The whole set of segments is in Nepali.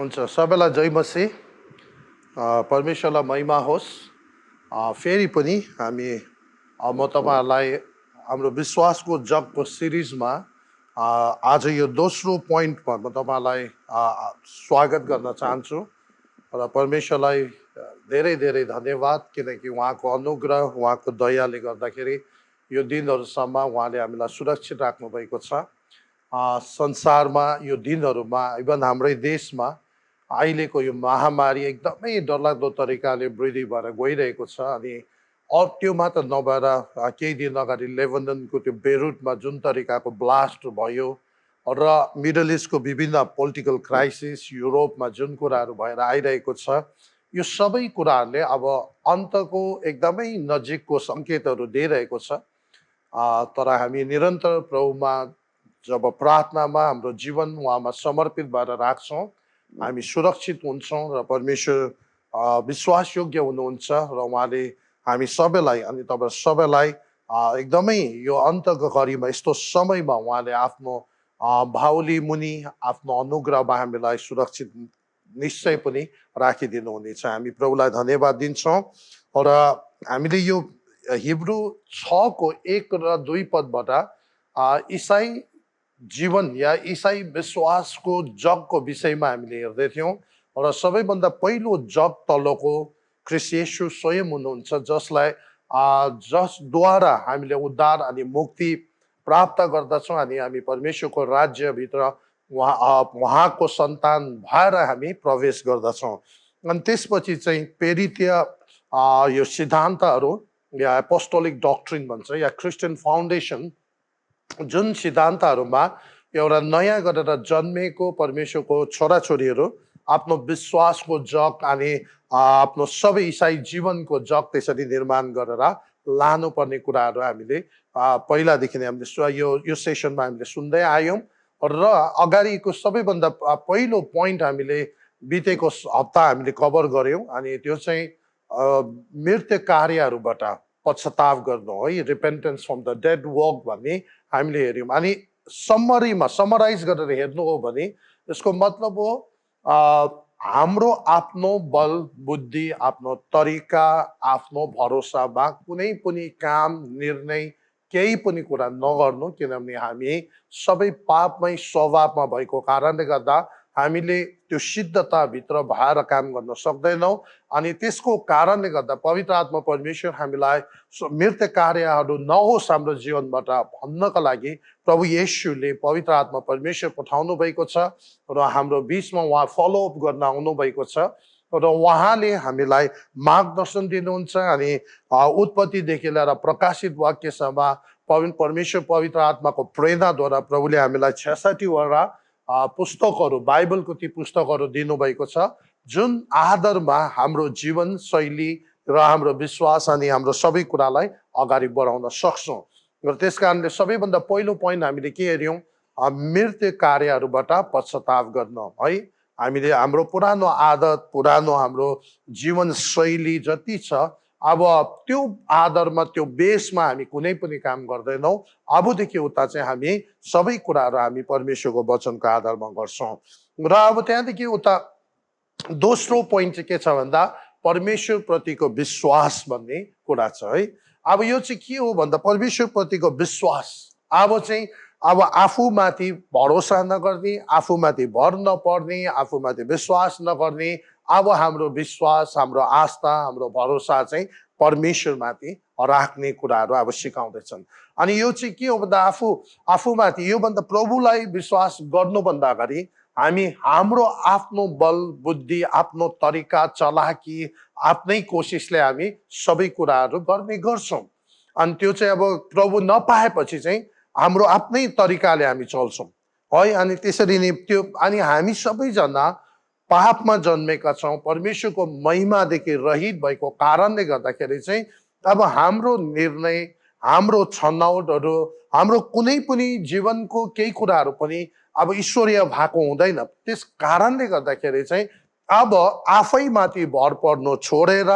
हुन्छ सबैलाई जय मसीह परमेश्वरलाई महिमा होस्। फेरि पनि हामी म तपाईँहरूलाई हाम्रो विश्वासको जगको सिरिजमा आज यो दोस्रो पोइन्टमा म तपाईँहरूलाई स्वागत गर्न चाहन्छु र परमेश्वरलाई धेरै धेरै धन्यवाद, किनकि उहाँको अनुग्रह उहाँको दयाले गर्दाखेरि यो दिनहरूसम्म उहाँले हामीलाई सुरक्षित राख्नुभएको छ। संसारमा यो दिनहरूमा इभन हाम्रै देशमा अहिलेको यो महामारी एकदमै डरलाग्दो तरिकाले वृद्धि भएर गइरहेको छ। अनि त्यो मात्र नभएर केही दिन अगाडि लेबननको त्यो बेरुटमा जुन तरिकाको ब्लास्ट भयो र मिडल इस्टको विभिन्न पोलिटिकल क्राइसिस, युरोपमा जुन कुराहरू भएर आइरहेको छ, यो सबै कुराहरूले अब अन्तको एकदमै नजिकको सङ्केतहरू दिइरहेको छ। तर हामी निरन्तर प्रभुमा जब प्रार्थनामा हाम्रो जीवन उहाँमा समर्पित भएर राख्छौँ, हामी सुरक्षित हुन्छौँ र परमेश्वर विश्वासयोग्य हुनुहुन्छ र उहाँले हामी सबैलाई अनि तपाईँ सबैलाई एकदमै यो अन्तको घडीमा यस्तो समयमा उहाँले आफ्नो बाहुली मुनि आफ्नो अनुग्रहमा हामीलाई सुरक्षित निश्चय पनि राखिदिनु हुनेछ। हामी प्रभुलाई धन्यवाद दिन्छौँ र हामीले यो हिब्रू 6:1 र 2 पदबाट इसाई जीवन या इसाई विश्वासको जगको विषयमा हामीले हेर्दै थियौँ र सबैभन्दा पहिलो जग तलको ख्रीष्ट येशू स्वयं हुनुहुन्छ, जसद्वारा हामीले उद्धार अनि मुक्ति प्राप्त गर्दछौँ अनि हामी परमेश्वरको राज्यभित्र उहाँको सन्तान भएर हामी प्रवेश गर्दछौँ। अनि त्यसपछि चाहिँ पेरितीय यो सिद्धान्तहरू या एपोस्टोलिक डक्ट्रिन भन्छ या क्रिस्चियन फाउन्डेसन, जुन सिद्धान्तहरूमा एउटा नयाँ गरेर जन्मेको परमेश्वरको छोराछोरीहरू आफ्नो विश्वासको जग अनि आफ्नो सबै इसाई जीवनको जग त्यसरी निर्माण गरेर लानुपर्ने कुराहरू हामीले पहिलादेखि नै हामीले यो सेसनमा हामीले सुन्दै आयौँ र अगाडिको सबैभन्दा पहिलो पोइन्ट हामीले बितेको हप्ता हामीले कभर गऱ्यौँ अनि त्यो चाहिँ मृत्यु कार्यहरूबाट पश्चाताप गर्नु है, रिपेन्टेन्स फ्रम द डेड वर्क भन्ने हामीले हेऱ्यौँ। अनि समराइज गरेर हेर्नु हो भने यसको मतलब हो हाम्रो आफ्नो बल बुद्धि, आफ्नो तरिका, आफ्नो भरोसामा कुनै पनि काम निर्णय केही पनि कुरा नगर्नु, किनभने हामी सबै पापमै स्वभावमा भएको कारणले गर्दा हामीले त्यो सिद्धताभित्र भएर काम गर्न सक्दैनौँ। अनि त्यसको कारणले गर्दा पवित्र आत्मा परमेश्वर हामीलाई मृत्यु कार्यहरू नहोस् हाम्रो जीवनबाट भन्नका लागि प्रभु येशूले पवित्र आत्मा परमेश्वर पठाउनु भएको छ र हाम्रो बिचमा उहाँ फलोअप गर्न आउनुभएको छ र उहाँले हामीलाई मार्गदर्शन दिनुहुन्छ। अनि उत्पत्तिदेखि लिएर प्रकाशित वाक्यसम्म परमेश्वर पवित्र आत्माको प्रेरणाद्वारा प्रभुले हामीलाई 66वटा पुस्तकहरू, बाइबलको ती पुस्तकहरू दिनुभएको छ, जुन आधारमा हाम्रो जीवन शैली र हाम्रो विश्वास अनि हाम्रो सबै कुरालाई अगाडि बढाउन सक्छौँ। र त्यस कारणले सबैभन्दा पहिलो पोइन्ट हामीले के हेऱ्यौँ? मृत्यु कार्यहरूबाट पश्चाताप गर्न है। हामीले हाम्रो पुरानो आदत, पुरानो हाम्रो जीवन शैली जति छ, अब त्यो आधारमा त्यो बेसमा हामी कुनै पनि काम गर्दैनौँ। अबदेखि उता चाहिँ हामी सबै कुराहरू हामी परमेश्वरको वचनको आधारमा गर्छौँ। र अब त्यहाँदेखि उता दोस्रो पोइन्ट चाहिँ के छ भन्दा परमेश्वर प्रतिको विश्वास भन्ने कुरा छ है। अब यो चाहिँ के हो भन्दा परमेश्वर प्रतिको विश्वास अब आफूमाथि भरोसा नगर्ने, आफूमाथि भर नपर्ने, आफूमाथि विश्वास नगर्ने, अब हाम्रो विश्वास, हाम्रो आस्था, हाम्रो भरोसा चाहिँ परमेश्वरमाथि राख्ने कुराहरू अब सिकाउँदैछन्। अनि यो चाहिँ के हो भन्दा आफूमाथि योभन्दा प्रभुलाई विश्वास गर्नुभन्दा अगाडि हामी हाम्रो आफ्नो बल बुद्धि, आफ्नो तरिका चलाकी, आफ्नै कोसिसले हामी सबै कुराहरू गर्ने गर्छौँ। अनि त्यो चाहिँ अब प्रभु नपाएपछि चाहिँ हाम्रो आफ्नै तरिकाले हामी चल्छौँ है। अनि त्यसरी नै अनि हामी सबैजना पापमा जन्मेका छौँ, परमेश्वरको महिमादेखि रहित भएको कारणले गर्दाखेरि चाहिँ अब हाम्रो निर्णय, हाम्रो छनौटहरू, हाम्रो कुनै पनि जीवनको केही कुराहरू पनि अब ईश्वरीय भएको हुँदैन। त्यस कारणले गर्दाखेरि चाहिँ अब आफैमाथि भर पर्नु छोडेर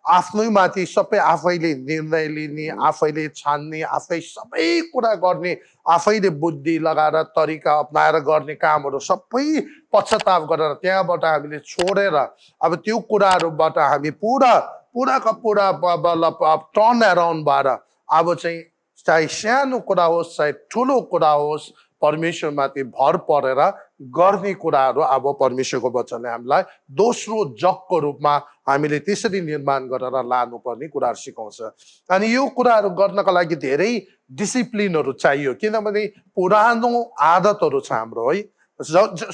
आफ्नै माथि सबै आफैले निर्णय लिने, आफैले छान्ने, आफै सबै कुरा गर्ने, आफैले बुद्धि लगाएर तरिका अपनाएर गर्ने कामहरू सबै पश्चाताप गरेर त्यहाँबाट हामीले छोडेर अब त्यो कुराहरूबाट हामी पुराका पुरा टर्न एराउन्ड भएर अब चाहिँ चाहे सानो कुरा होस् चाहे ठुलो कुरा होस् परमेश्वरमाथि भर परेर गर्ने कुराहरू अब परमेश्वरको वचनले हामीलाई दोस्रो जगको रूपमा हामीले त्यसरी निर्माण गरेर लानुपर्ने कुराहरू सिकाउँछ। अनि यो कुराहरू गर्नका लागि धेरै डिसिप्लिनहरू चाहियो, किनभने पुरानो आदतहरू छ हाम्रो है।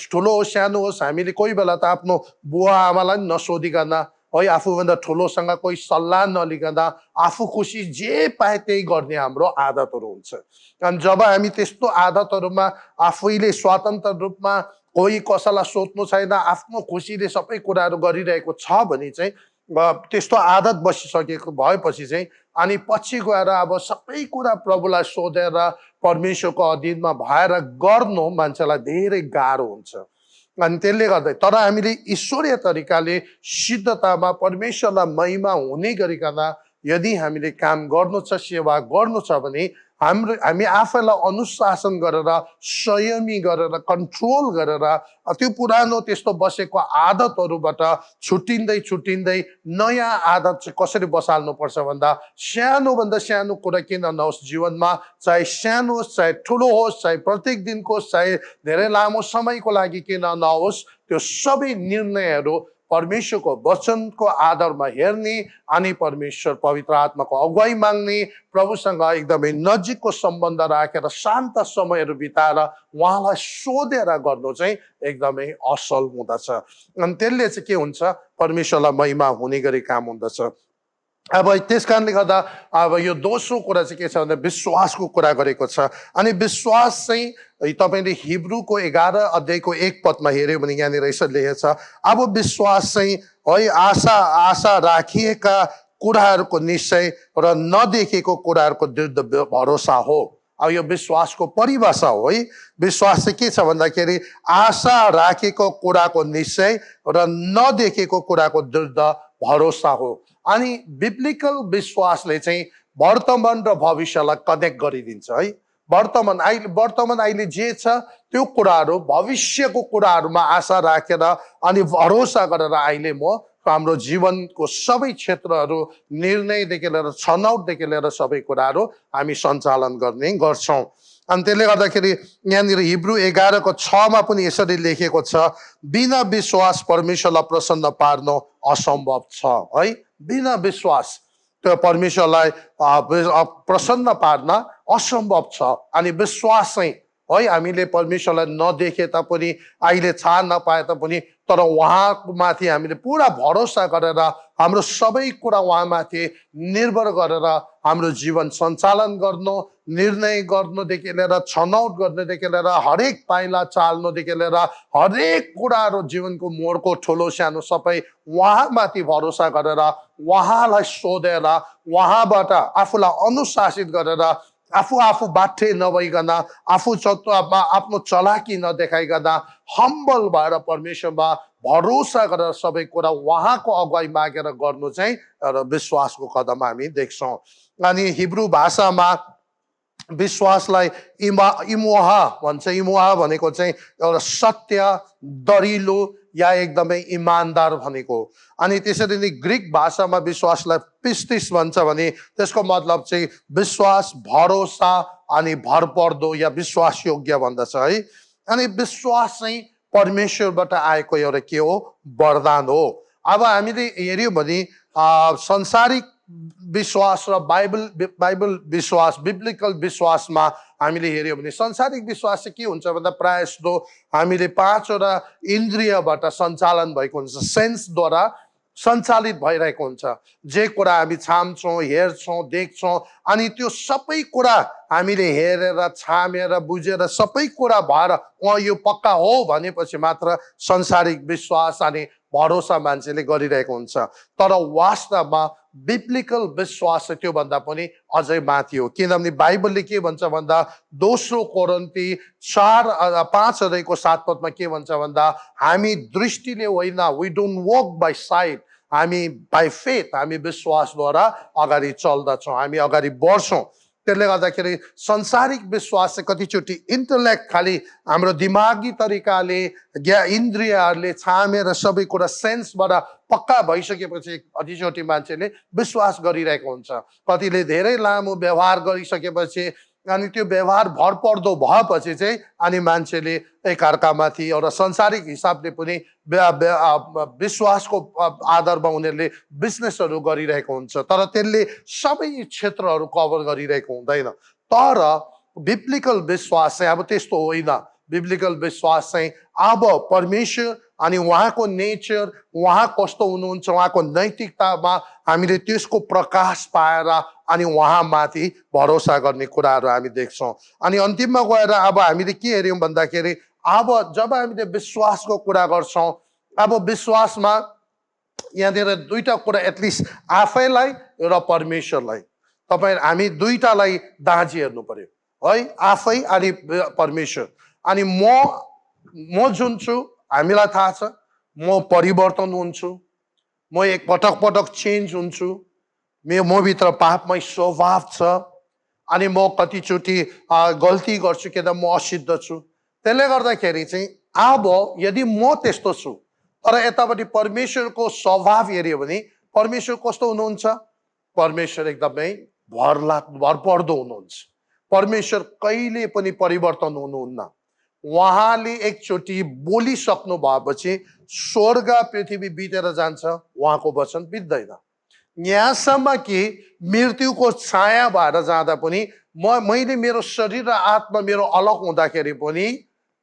ठुलो होस् सानो होस् हामीले कोही बेला त आफ्नो बुवा आमालाई पनि नसोधिकन है, आफूभन्दा ठुलोसँग कोही सल्लाह नलिकन आफू खुसी जे पाए त्यही गर्ने हाम्रो आदतहरू हुन्छ। अनि जब हामी त्यस्तो आदतहरूमा आफैले स्वतन्त्र रूपमा कोही कसैलाई सोध्नु छैन, आफ्नो खुसीले सबै कुराहरू गरिरहेको छ भने चाहिँ त्यस्तो आदत बसिसकेको भएपछि चाहिँ अनि पछि गएर अब सबै कुरा प्रभुलाई सोधेर परमेश्वरको अधीनमा भएर गर्नु मान्छेलाई धेरै गाह्रो हुन्छ। अनि त्यसले गर्दा तर हामीले ईश्वरीय तरिकाले सिद्धतामा परमेश्वरलाई महिमा हुने गरिकन यदि हामीले काम गर्नु छ, सेवा गर्नु छ भने हामी आफैलाई अनुशासन गरेर संयमी गरेर कन्ट्रोल गरेर त्यो पुरानो त्यस्तो बसेको आदतहरूबाट छुट्टिँदै नयाँ आदत चाहिँ कसरी बसाल्नुपर्छ भन्दा सानोभन्दा सानो कुरा किन नहोस् जीवनमा, चाहे सानो होस् चाहे ठुलो होस्, चाहे प्रत्येक दिनको होस् चाहे धेरै लामो समयको लागि किन नहोस्, त्यो सबै निर्णयहरू परमेश्वरको वचनको आधारमा हेर्ने अनि परमेश्वर पवित्र आत्माको अगुवाई माग्ने, प्रभुसँग एकदमै नजिकको सम्बन्ध राखेर शान्त समयहरू बिताएर उहाँलाई सोधेर गर्नु चाहिँ एकदमै असल हुँदछ। अनि त्यसले चाहिँ के हुन्छ, परमेश्वरलाई महिमा हुने गरी काम हुँदछ। अब त्यस कारणले गर्दा अब यो दोस्रो कुरा चाहिँ के छ भने विश्वासको कुरा गरेको छ। अनि विश्वास चाहिँ तपाईँले हिब्रूको 11 अध्यायको 1 पदमा हेऱ्यो भने यहाँनिर यसरी लेखेको छ, अब विश्वास चाहिँ है आशा राखिएका कुराहरूको निश्चय र नदेखेको कुराहरूको दृढ भरोसा हो। अब यो विश्वासको परिभाषा हो है। विश्वास चाहिँ के छ भन्दाखेरि आशा राखेको कुराको निश्चय र नदेखेको कुराको दृढ भरोसा हो। अनि बिब्लिकल विश्वासले चाहिँ वर्तमान र भविष्यलाई कनेक्ट गरिदिन्छ है। वर्तमान अहिले जे छ त्यो कुराहरू भविष्यको कुराहरूमा आशा राखेर अनि भरोसा गरेर अहिले म हाम्रो जीवनको सबै क्षेत्रहरू निर्णयदेखि लिएर छनौटदेखि लिएर सबै कुराहरू हामी सञ्चालन गर्ने गर्छौँ। अनि त्यसले गर्दाखेरि यहाँनिर हिब्रू 11 को 6 मा पनि यसरी लेखेको छ, बिना विश्वास परमेश्वरलाई प्रसन्न पार्न असम्भव छ है। बिना विश्वास त्यो परमेश्वरलाई प्रसन्न पार्न असम्भव छ। अनि विश्वास चाहिँ है हामीले परमेश्वरलाई नदेखे तापनि अहिले थाहा नपाए तापनि तर उहाँमाथि हामीले पुरा भरोसा गरेर हाम्रो सबै कुरा उहाँमाथि निर्भर गरेर हाम्रो जीवन सञ्चालन गर्नु, निर्णय गर्नुदेखि लिएर छनौट गर्नुदेखि लिएर हरेक पाइला चाल्नुदेखि लिएर हरेक कुराहरू जीवनको मोडको ठुलो सानो सबै उहाँमाथि भरोसा गरेर उहाँलाई सोधेर उहाँबाट आफूलाई अनुशासित गरेर आफू बाठे नभइकन आफू आफ्नो चलाकी नदेखाइकन हम्बल भएर परमेश्वरमा भरोसा गरेर सबै कुरा उहाँको अगुवाई मागेर गर्नु चाहिँ विश्वासको कदम हामी देख्छौँ। अनि हिब्रू भाषामा विश्वासलाई इमोहा भन्छ। इमोहा भनेको चाहिँ एउटा सत्य, दरिलो या एकदमै इमान्दार भनेको। अनि त्यसरी नै ग्रिक भाषामा विश्वासलाई पिस्टिस भन्छ भने त्यसको मतलब चाहिँ विश्वास, भरोसा अनि भरपर्दो या विश्वास योग्य भन्दछ है। अनि विश्वास चाहिँ परमेश्वरबाट आएको एउटा के हो, वरदान हो। अब हामीले हेऱ्यौँ भने संसारिक विश्वास र बाइबल विश्वास, बिब्लिकल विश्वासमा हामीले हेऱ्यौँ भने संसारिक विश्वास चाहिँ के हुन्छ भन्दा प्रायः जस्तो हामीले 5 वटा इन्द्रियबाट सञ्चालन भएको हुन्छ, सेन्सद्वारा सञ्चालित भइरहेको हुन्छ। जे कुरा हामी छाम्छौँ, हेर्छौँ, देख्छौँ अनि त्यो सबै कुरा हामीले हेरेर छामेर बुझेर सबै कुरा भएर यो पक्का हो भनेपछि मात्र संसारिक विश्वास अनि भरोसा मान्छेले गरिरहेको हुन्छ। तर वास्तवमा बिब्लिकल विश्वास चाहिँ त्योभन्दा पनि अझै माथि हो। किनभने बाइबलले के भन्छ भन्दा दोस्रो कोरिन्थी 4:5 को 7 पदमा के भन्छ भन्दा हामी दृष्टिले होइन, we don't walk by sight, हामी बाई फेथ, हामी विश्वासद्वारा अगाडि चल्दछौँ, हामी अगाडि बढ्छौँ। त्यसले गर्दाखेरि संसारिक विश्वास चाहिँ कतिचोटि इन्टलेक्ट, खालि हाम्रो दिमागी तरिकाले इन्द्रियहरूले छामेर सबै कुरा सेन्सबाट पक्का भइसकेपछि कतिचोटि मान्छेले विश्वास गरिरहेको हुन्छ। कतिले धेरै लामो व्यवहार गरिसकेपछि अनि त्यो व्यवहार भरपर्दो भएपछि चाहिँ अनि मान्छेले एकअर्कामाथि एउटा संसारिक हिसाबले पनि विश्वासको आधारमा उनीहरूले बिजनेसहरू गरिरहेको हुन्छ, तर त्यसले सबै क्षेत्रहरू कभर गरिरहेको हुँदैन। तर बिब्लिकल विश्वास चाहिँ अब त्यस्तो होइन। बिब्लिकल विश्वास चाहिँ अब परमेश्वर अनि उहाँको नेचर, उहाँ कस्तो हुनुहुन्छ, उहाँको नैतिकतामा हामीले त्यसको प्रकाश पाएर अनि उहाँमाथि भरोसा गर्ने कुराहरू हामी देख्छौँ। अनि अन्तिममा गएर अब हामीले के हेऱ्यौँ भन्दाखेरि अब जब हामीले विश्वासको कुरा गर्छौँ, अब विश्वासमा यहाँनिर दुईटा कुरा एटलिस्ट आफैलाई र परमेश्वरलाई हामी दुईटालाई दाँजी हेर्नु पर्यो है, आफै अनि परमेश्वर। अनि म जुन छु हामीलाई थाहा छ, म परिवर्तन हुन्छु, म एक पटक चेन्ज हुन्छु, मभित्र पापमय स्वभाव छ अनि म कतिचोटि गल्ती गर्छु कि म असिद्ध छु। त्यसले गर्दाखेरि चाहिँ अब यदि म त्यस्तो छु, तर यतापट्टि परमेश्वरको स्वभाव हेऱ्यो भने परमेश्वर कस्तो हुनुहुन्छ? परमेश्वर एकदमै भरपर्दो हुनुहुन्छ। परमेश्वर कहिले पनि परिवर्तन हुनुहुन्न। उहाँले एकचोटि बोलिसक्नु भएपछि स्वर्ग पृथ्वी बितेर जान्छ, उहाँको वचन बित्दैन। यहाँसम्म कि मृत्युको छाया भएर जाँदा पनि मैले मेरो शरीर र आत्मा मेरो अलग हुँदाखेरि पनि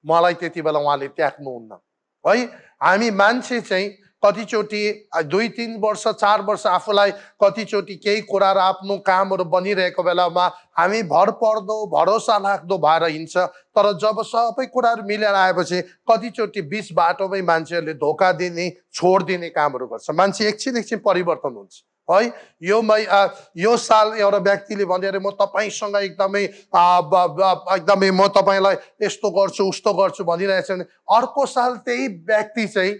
मलाई त्यति बेला उहाँले त्याग्नुहुन्न है। हामी मान्छे चाहिँ कतिचोटि 2-3 वर्ष 4 वर्ष आफूलाई कतिचोटि केही कुराहरू आफ्नो कामहरू बनिरहेको बेलामा हामी भरपर्दो भरोसा लाग्दो भएर हिँड्छ, तर जब सबै कुराहरू मिलेर आएपछि कतिचोटि बिच बाटोमै मान्छेहरूले धोका दिने, छोडिदिने कामहरू गर्छ। मान्छे एकछिन परिवर्तन हुन्छ है। यो साल एउटा व्यक्तिले भनेर म तपाईँसँग एकदमै म तपाईँलाई यस्तो गर्छु उस्तो गर्छु भनिरहेछ भने अर्को साल त्यही व्यक्ति चाहिँ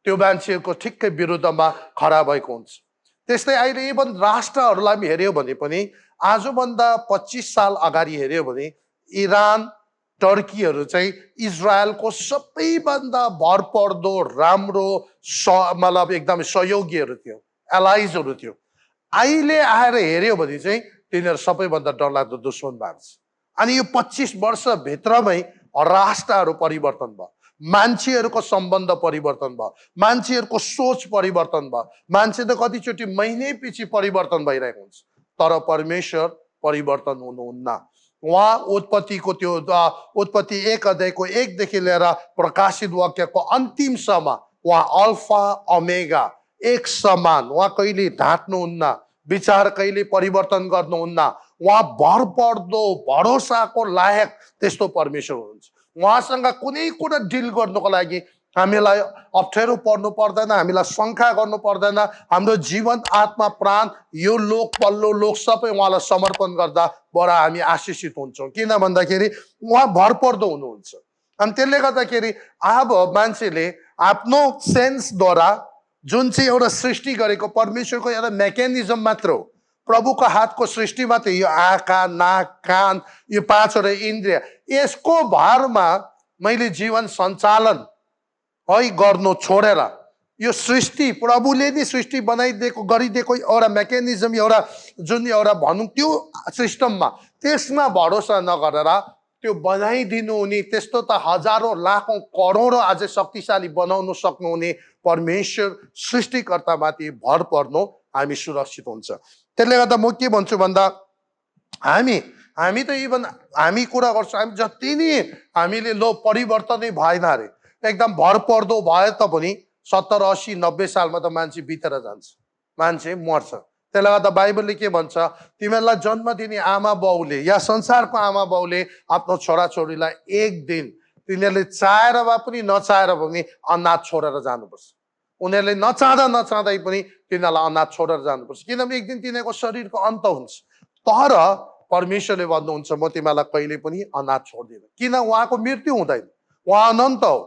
त्यो मान्छेको ठिक्कै विरुद्धमा खडा भएको हुन्छ। त्यस्तै अहिले इभन राष्ट्रहरूलाई पनि हेऱ्यो भने पनि आजभन्दा 25 साल अगाडि हेऱ्यो भने इरान, टर्कीहरू चाहिँ इजरायलको सबैभन्दा भरपर्दो राम्रो मतलब एकदमै सहयोगीहरू थियो, एलाइजहरू थियो। अहिले आएर हेऱ्यो भने चाहिँ तिनीहरू सबैभन्दा डरलाग्दो दुश्मन भएको छ। अनि यो 25 वर्षभित्रमै राष्ट्रहरू परिवर्तन भयो, मान्छेहरूको सम्बन्ध परिवर्तन भयो, मान्छेहरूको सोच परिवर्तन भयो। मान्छे त कतिचोटि महिनै पछि परिवर्तन भइरहेको हुन्छ, तर परमेश्वर परिवर्तन हुनुहुन्न। उहाँ उत्पत्तिको त्यो उत्पत्ति 1 अध्यायको 1 देखि लिएर प्रकाशित वाक्यको अन्तिमसम्म उहाँ अल्फा ओमेगा एक समान, उहाँ कहिले ढाँट्नुहुन्न, विचार कहिले परिवर्तन गर्नुहुन्न। उहाँ भरपर्दो भरोसाको लायक त्यस्तो परमेश्वर हुनुहुन्छ। उहाँसँग कुनै कुरा डिल गर्नुको लागि हामीलाई अप्ठ्यारो पर्नु पर्दैन, हामीलाई शङ्का गर्नु पर्दैन। हाम्रो जीवन, आत्मा, प्राण, यो लोक पल्लो लोक सबै उहाँलाई समर्पण गर्दा बडा हामी आशिषित हुन्छौँ, किन भन्दाखेरि उहाँ भरपर्दो हुनुहुन्छ। अनि त्यसले गर्दाखेरि अब मान्छेले आफ्नो सेन्सद्वारा जुन चाहिँ एउटा सृष्टि गरेको परमेश्वरको एउटा मेकानिजम मात्र हो, प्रभुको हातको सृष्टि मात्र, यो आँखा, नाक, कान, यो 5वटा इन्द्रिय, यसको भारमा मैले जीवन सञ्चालन है गर्नु छोडेर यो सृष्टि प्रभुले नै सृष्टि बनाइदिएको गरिदिएको एउटा मेकानिजम, एउटा जुन एउटा भनौँ त्यो सिस्टममा, त्यसमा भरोसा नगरेर त्यो बनाइदिनु हुने, त्यस्तो त हजारौँ लाखौँ करोडौँ अझै शक्तिशाली बनाउनु सक्नुहुने परमेश्वर सृष्टिकर्तामाथि भर पर्नु हामी सुरक्षित हुन्छ। त्यसले गर्दा म के भन्छु भन्दा हामी त इभन हामी कुरा गर्छौँ, हामी जति नै हामीले परिवर्तनै भएन अरे, एकदम भरपर्दो भए तापनि 70, 80, 90 सालमा त मान्छे बितेर जान्छ, मान्छे मर्छ। त्यसले गर्दा बाइबलले के भन्छ, तिमीहरूलाई जन्म दिने आमा बाउले या संसारको आमा बाउले आफ्नो छोराछोरीलाई एक दिन तिनीहरूले चाहेर भए पनि नचाहेर पनि अनाथ छोडेर जानुपर्छ। उनीहरूले नचाहँदै पनि तिनीहरूलाई अनाथ छोडेर जानुपर्छ, किनभने एक दिन तिनीहरूको शरीरको अन्त हुन्छ। तर परमेश्वरले भन्नुहुन्छ म तिमीहरूलाई कहिले पनि अनाथ छोड्दिनँ। किन? उहाँको मृत्यु हुँदैन, उहाँ अनन्त हो,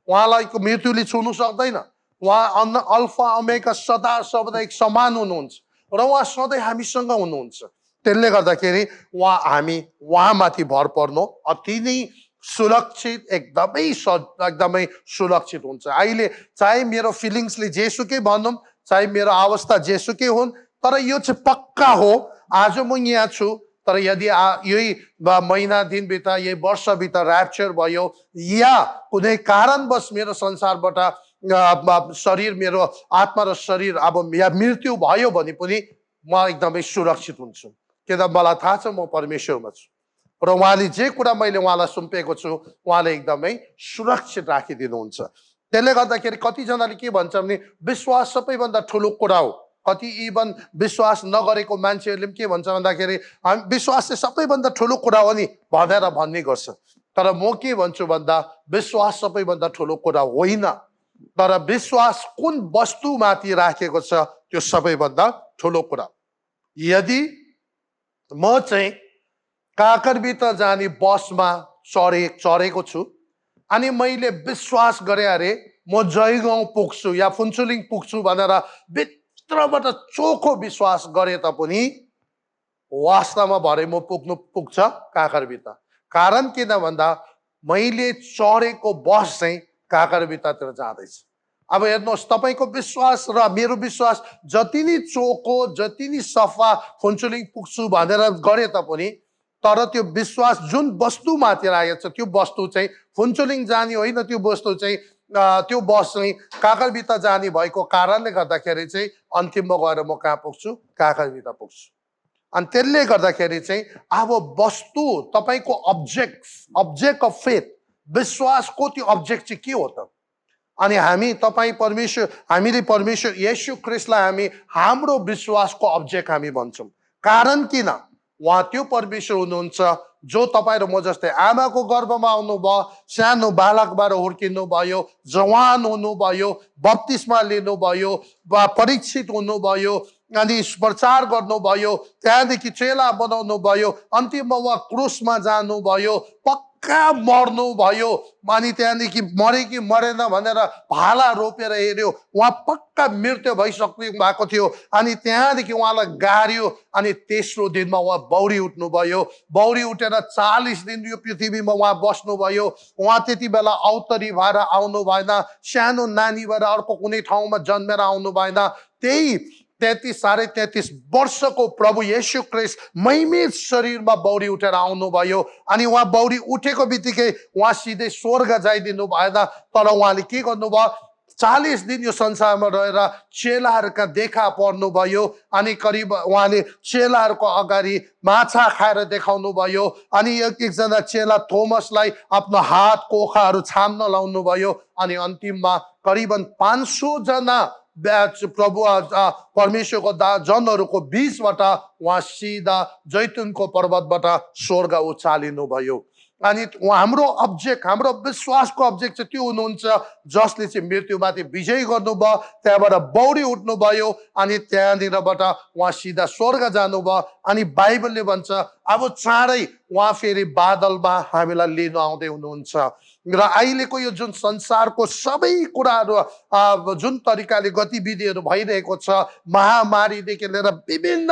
उहाँलाई मृत्युले छुनु सक्दैन, उहाँ अल्फा ओमेगा सदा सर्वदा एक समान हुनुहुन्छ र उहाँ सधैँ हामीसँग हुनुहुन्छ। त्यसले गर्दाखेरि हामी उहाँमाथि भर पर्नु अति नै सुरक्षित, एकदमै सुरक्षित हुन्छ। अहिले चाहे मेरो फिलिङ्सले जेसुकै भनौँ, चाहे मेरो अवस्था जेसुकै हुन्, तर यो चाहिँ पक्का हो, आज म यहाँ छु, तर यदि यही महिना दिन बिता, यही वर्ष बिता ऱ्याप्चर भयो या कुनै कारणवश मेरो संसारबाट शरीर, मेरो आत्मा र शरीर अब या मृत्यु भयो भने पनि म एकदमै सुरक्षित हुन्छु। किन मलाई थाहा छ म परमेश्वरमा छु र उहाँले जे कुरा मैले उहाँलाई सुम्पेको छु उहाँले एकदमै सुरक्षित राखिदिनुहुन्छ। त्यसले गर्दाखेरि कतिजनाले के भन्छ भने विश्वास सबैभन्दा ठुलो कुरा हो। कति इभन विश्वास नगरेको मान्छेहरूले पनि के भन्छ भन्दाखेरि विश्वास चाहिँ सबैभन्दा ठुलो कुरा हो नि भनेर भन्ने गर्छ। तर म के भन्छु भन्दा विश्वास सबैभन्दा ठुलो कुरा होइन, तर विश्वास कुन वस्तुमाथि राखेको छ त्यो सबैभन्दा ठुलो कुरा। यदि म चाहिँ काकरभित्र जाने बसमा चढेको छु अनि मैले विश्वास गरे अरे म जयगाउँ पुग्छु या फुन्चुलिङ पुग्छु भनेर भित्रबाट चोखो विश्वास गरे तापनि वास्तवमा भरे म पुग्छ काकरभित्र। कारण किन भन्दा मैले चढेको बस चाहिँ काकरभित्रतिर जाँदैछ। अब हेर्नुहोस्, तपाईँको विश्वास र मेरो विश्वास जति नै चोखो, जति नै सफा फुन्चुलिङ पुग्छु भनेर गरे तापनि, तर त्यो विश्वास जुन वस्तुमाथि राखेको छ त्यो वस्तु चाहिँ फुन्चुलिङ जाने होइन, त्यो वस्तु चाहिँ त्यो बस चाहिँ काकरभित्र जाने भएको कारणले गर्दाखेरि चाहिँ अन्तिममा गएर म कहाँ पुग्छु? काकरभित्र पुग्छु। अनि त्यसले गर्दाखेरि चाहिँ अब वस्तु तपाईँको अब्जेक्ट अफ फेथ, विश्वासको त्यो अब्जेक्ट चाहिँ के हो त? अनि हामीले परमेश्वर येशू ख्रिस्टलाई हामी हाम्रो विश्वासको अब्जेक्ट हामी भन्छौँ। कारण किन? उहाँ त्यो परमेश्वर हुनुहुन्छ जो तपाईँ र म जस्तै आमाको गर्भमा आउनुभयो, सानो बालकबाट हुर्किनु भयो, जवान हुनुभयो, बप्तिस्मा लिनुभयो, परीक्षित हुनुभयो, अनि प्रचार गर्नुभयो, त्यहाँदेखि चेला बनाउनु भयो, अन्तिममा उहाँ क्रुसमा जानुभयो, पक्का मर्नु भयो, अनि त्यहाँदेखि मरे कि मरेन भनेर भाला रोपेर हेऱ्यो, उहाँ पक्का मृत्यु भइसक्नु भएको थियो, अनि त्यहाँदेखि उहाँलाई गाड्यो, अनि तेस्रो दिनमा उहाँ बौरी उठ्नुभयो। बौरी उठेर 40 दिन यो पृथ्वीमा उहाँ बस्नुभयो। उहाँ त्यति बेला अवतरी भएर आउनु भएन, सानो नानी भएर अर्को कुनै ठाउँमा जन्मेर आउनु भएन। त्यही 33 वर्षको प्रभु येशू ख्रिस्ट महिमित शरीरमा बौरी उठेर आउनुभयो। अनि उहाँ बौरी उठेको बित्तिकै उहाँ सिधै स्वर्ग जाइदिनु भएन, तर उहाँले के गर्नुभयो? 40 दिन यो संसारमा रहेर चेलाहरूका देखा पर्नुभयो। अनि करिब उहाँले चेलाहरूको अगाडि माछा खाएर देखाउनु भयो। अनि एकजना चेला थोमसलाई आफ्नो हात कोखाहरू छाम्न लाउनु भयो। अनि अन्तिममा करिबन 500 जना प्रभु परमेश्वरको जनहरूको बीचबाट उहाँ सिधा जैतुनको पर्वतबाट स्वर्ग उचालिनु भयो। अनि हाम्रो अब्जेक्ट, हाम्रो विश्वासको अब्जेक्ट चाहिँ त्यो हुनुहुन्छ जसले चाहिँ मृत्युमाथि विजय गर्नुभयो, त्यहाँबाट बौरी उठ्नुभयो, अनि त्यहाँनिरबाट उहाँ सिधा स्वर्ग जानुभयो। अनि बाइबलले भन्छ अब चाँडै उहाँ फेरि बादलमा हामीलाई लिन आउँदै हुनुहुन्छ। र अहिलेको यो जुन संसारको सबै कुराहरू जुन तरिकाले गतिविधिहरू भइरहेको छ, महामारीदेखि लिएर विभिन्न